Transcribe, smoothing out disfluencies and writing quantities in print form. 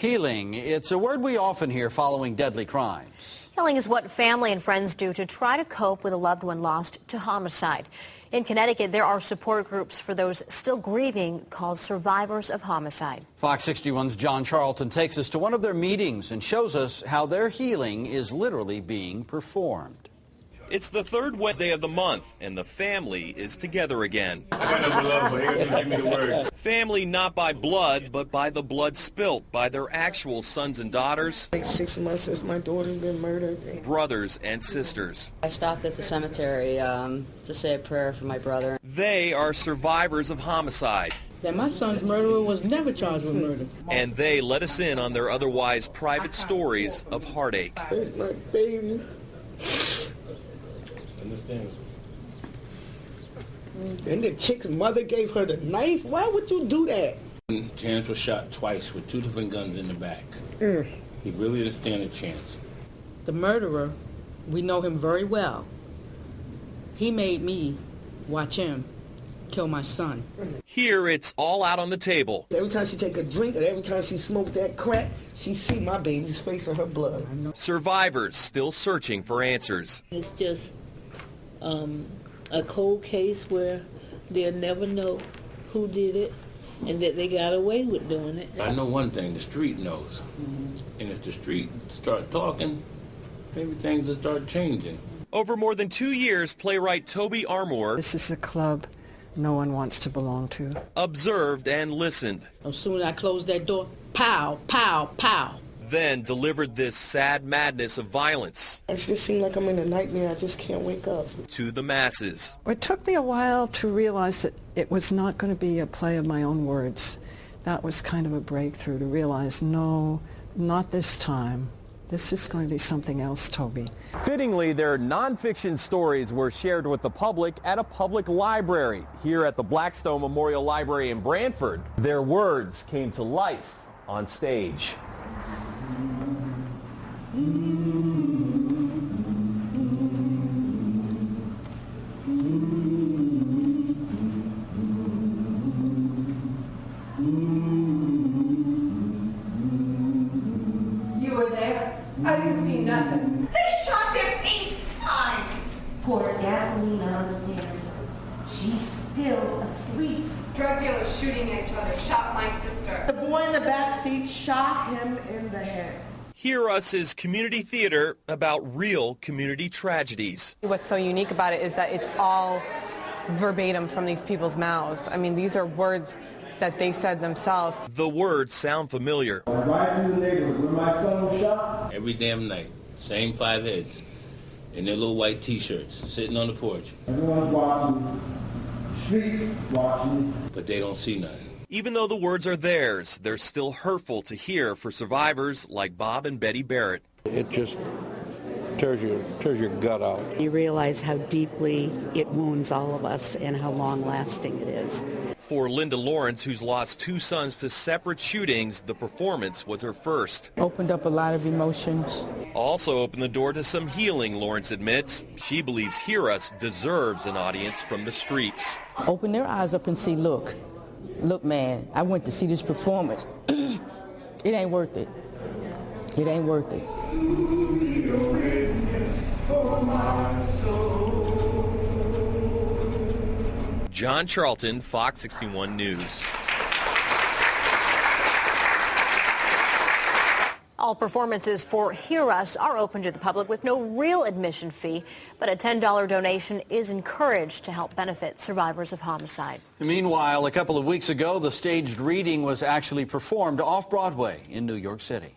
Healing. It's a word we often hear following deadly crimes. Healing is what family and friends do to try to cope with a loved one lost to homicide. In Connecticut, there are support groups for those still grieving called Survivors of Homicide. Fox 61's John Charlton takes us to one of their meetings and shows us how their healing is literally being performed. It's the third Wednesday of the month, and the family is together again. Family not by blood, but by the blood spilt by their actual sons and daughters. 6 months since my daughter's been murdered. Brothers and sisters. I stopped at the cemetery to say a prayer for my brother. They are survivors of homicide. That my son's murderer was never charged with murder. And they let us in on their otherwise private stories of heartache. It's my baby. And the chick's mother gave her the knife? Why would you do that? Terrence was shot twice with 2 different guns in the back. He really didn't stand a chance. The murderer, we know him very well. He made me watch him kill my son. Here it's all out on the table. Every time she take a drink and every time she smoked that crack, she see my baby's face in her blood. Survivors still searching for answers. It's just a cold case where they'll never know who did it and that they got away with doing it. I know one thing, the street knows. And if the street start talking, maybe things will start changing. Over more than 2 years, playwright Toby Armour This is a club no one wants to belong to. Observed and listened. As soon as I closed that door, pow, pow, pow. Then delivered this sad madness of violence. It just seems like I'm in a nightmare. I just can't wake up. To the masses. It took me a while to realize that it was not going to be a play of my own words. That was kind of a breakthrough to realize, no, not this time. This is going to be something else, Toby. Fittingly, their nonfiction stories were shared with the public at a public library here at the Blackstone Memorial Library in Branford. Their words came to life on stage. You were there? I didn't see nothing. They shot him 8 times. Poured gasoline on the stairs. She's still asleep. Drug dealers shooting at each other shot my sister. The boy in the back seat shot him in the head. Hear Us is community theater about real community tragedies. What's so unique about it is that it's all verbatim from these people's mouths. I mean, these are words that they said themselves. The words sound familiar. I ride through the neighborhood where my son was shot. Every damn night, same 5 heads in their little white T-shirts, sitting on the porch. Everyone's watching. Streets watching. But they don't see nothing. Even though the words are theirs, they're still hurtful to hear for survivors like Bob and Betty Barrett. It just tears your gut out. You realize how deeply it wounds all of us and how long-lasting it is. For Linda Lawrence, who's lost 2 sons to separate shootings, the performance was her first. Opened up a lot of emotions. Also opened the door to some healing, Lawrence admits. She believes Hear Us deserves an audience from the streets. Open their eyes up and see, look, man, I went to see this performance. It ain't worth it. It ain't worth it. John Charlton, Fox 61 News. All performances for Hear Us are open to the public with no real admission fee, but a $10 donation is encouraged to help benefit survivors of homicide. Meanwhile, a couple of weeks ago, the staged reading was actually performed off Broadway in New York City.